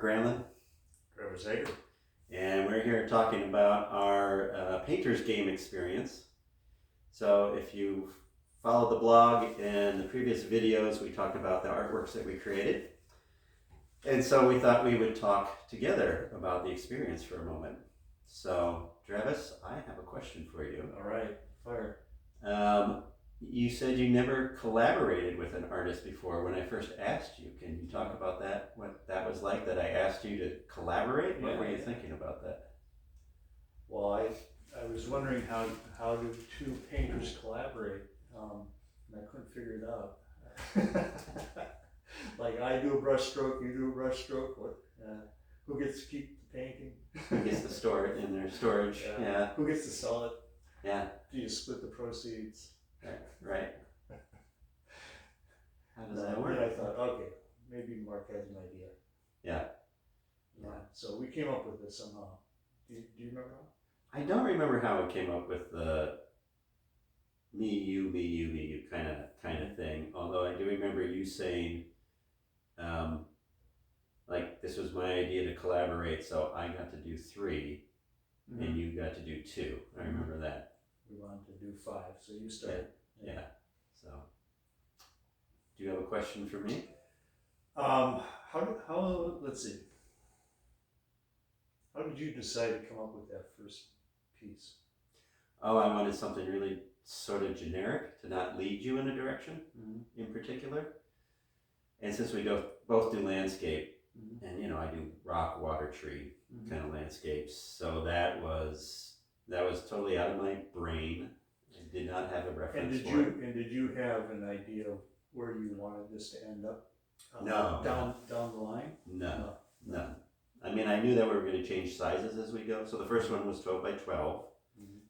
Granlund, Drevis Hager. and we're here talking about our painter's game experience. So if you followed the blog and the previous videos, we talked about the artworks that we created. And so we thought we would talk together about the experience for a moment. So Drevis, I have a question for you. All right, fire. You said you never collaborated with an artist before. When I first asked you, can you talk about that? What that was like, that I asked you to collaborate? What were you thinking about that? Well, I was wondering how do two painters collaborate, and I couldn't figure it out. Like I do a brush stroke, you do a brush stroke. What? Who gets to keep the painting? Who gets to store it in their storage? Yeah. Who gets to sell it? Yeah. Do you split the proceeds? Right. How does that work? And I thought, okay, maybe Mark has an idea. Yeah. So we came up with this somehow. Do you remember how? I don't remember how we came up with the me, you kind of thing. Although I do remember you saying, like, this was my idea to collaborate, so I got to do 3, and you got to do 2. I remember that. We wanted to do 5, so you started. Yeah. So, do you have a question for me? Let's see. How did you decide to come up with that first piece? Oh, I wanted something really sort of generic to not lead you in a direction in particular. And since we both do landscape, and I do rock, water, tree kind of landscapes, so that was totally out of my brain. I did not have a reference for it. And did you have an idea of where you wanted this to end up? No. Down the line? No. I mean, I knew that we were going to change sizes as we go. So the first one was 12 by 12.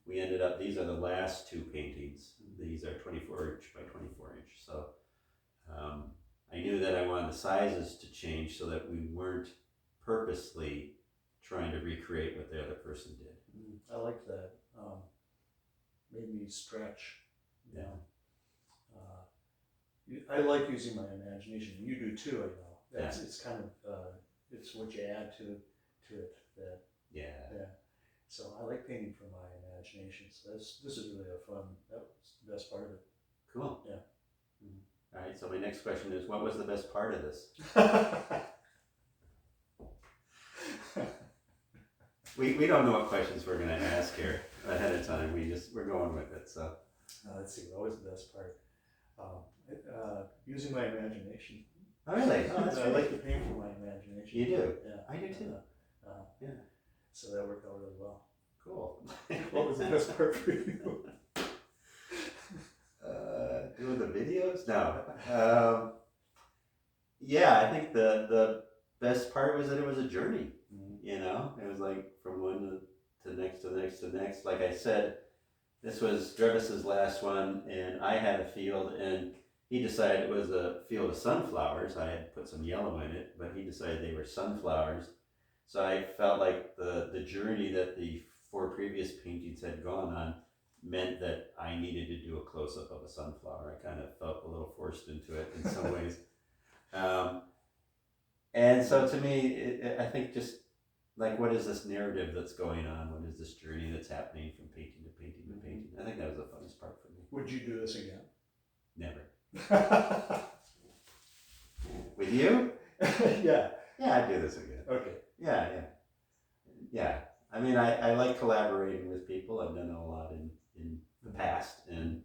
We ended up, these are the last 2 paintings. These are 24 inch by 24 inch. So I knew that I wanted the sizes to change so that we weren't purposely trying to recreate what the other person did. I liked that. Made me stretch. Yeah. I like using my imagination. You do too, I know. Yeah. It's kind of it's what you add to it. That Yeah. So I like painting from my imagination. So this is really a fun. That was the best part of it. Cool. Yeah. All right. So my next question is, what was the best part of this? We don't know what questions we're going to ask here ahead of time. We're going with it. So let's see. What was the best part? Using my imagination. Oh, really? Oh, that's I great. like to paint from my imagination. You do? Yeah. I do too. Yeah. So that worked out really well. Cool. What was the best part for you? Doing the videos? No. Yeah, I think the best part was that it was a journey. It was like from one to next to next to next. Like I said, this was Drevis's last one, and I had a field, and he decided it was a field of sunflowers. I had put some yellow in it, but he decided they were sunflowers. So I felt like the journey that the 4 previous paintings had gone on meant that I needed to do a close-up of a sunflower. I kind of felt a little forced into it in some ways. And so to me, I think just like, what is this narrative that's going on? What is this journey that's happening from painting to painting to painting? I think that was the funnest part for me. Would you do this again? Never. With you? Yeah. Yeah, I'd do this again. Okay. Yeah. I mean, I like collaborating with people. I've done it a lot in the past, and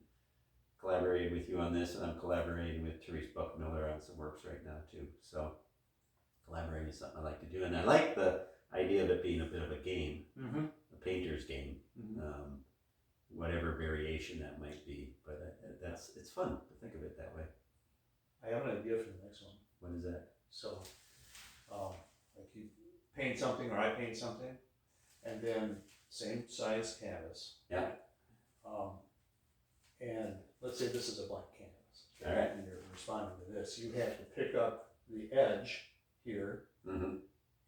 collaborated with you on this, and I'm collaborating with Therese Buckmiller on some works right now too. So collaborating is something I like to do, and I like the idea of it being a bit of a game, a painter's game, whatever variation that might be. But it's fun to think of it that way. I have an idea for the next one. What is that? So, like you paint something, or I paint something, and then same size canvas. Yeah. And let's say this is a blank canvas. Okay? All right. And you're responding to this. You have to pick up the edge here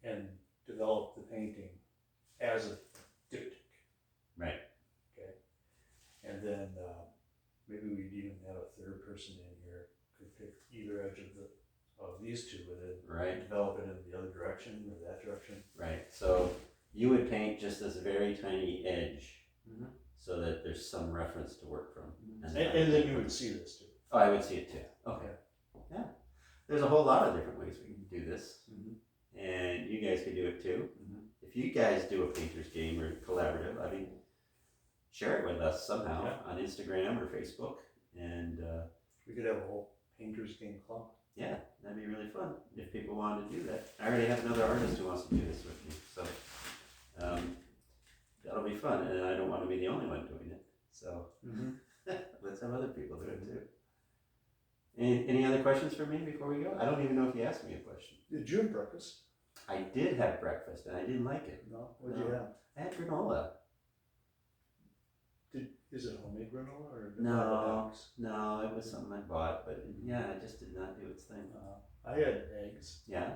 and develop the painting as a diptych. Right. Okay. And then maybe we'd even have a third person in here could pick either edge of these two with it. Right. Develop it in the other direction or that direction. Right. So you would paint just this very tiny edge, Mhm. so that there's some reference to work from. And then you would see this too. Oh, I would see it too. Okay. Yeah. There's a whole lot of different ways we can do this, and you guys can do it too. If you guys do a painter's game or collaborative, I mean, share it with us somehow on Instagram or Facebook, and we could have a whole painters game club. yeah, that'd be really fun if people wanted to do that. I already have another artist who wants to do this with me, so that'll be fun, and I don't want to be the only one doing it. So let's have other people do it too. Any other questions for me before we go? I don't even know if you asked me a question. Did you have breakfast? I did have breakfast, and I didn't like it. No. What did you have? I had granola. Is it homemade granola or No, it was something I bought, but yeah, it just did not do its thing. I had eggs. Yeah.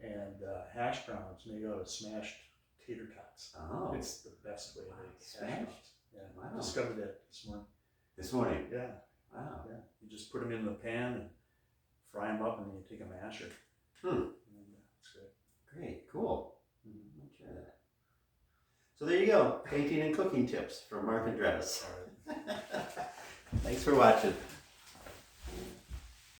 And hash browns made out of smashed tater tots. Oh. It's the best way to make hash Smashed? browns. Yeah. Wow. I discovered that this morning. This morning. Yeah. Wow. Yeah. You just put them in the pan and fry them up, and then you take a masher. And, it's good. great. Cool. I'll try that. So there you go. Painting and cooking tips from Mark and Drevis. All right. Thanks for watching.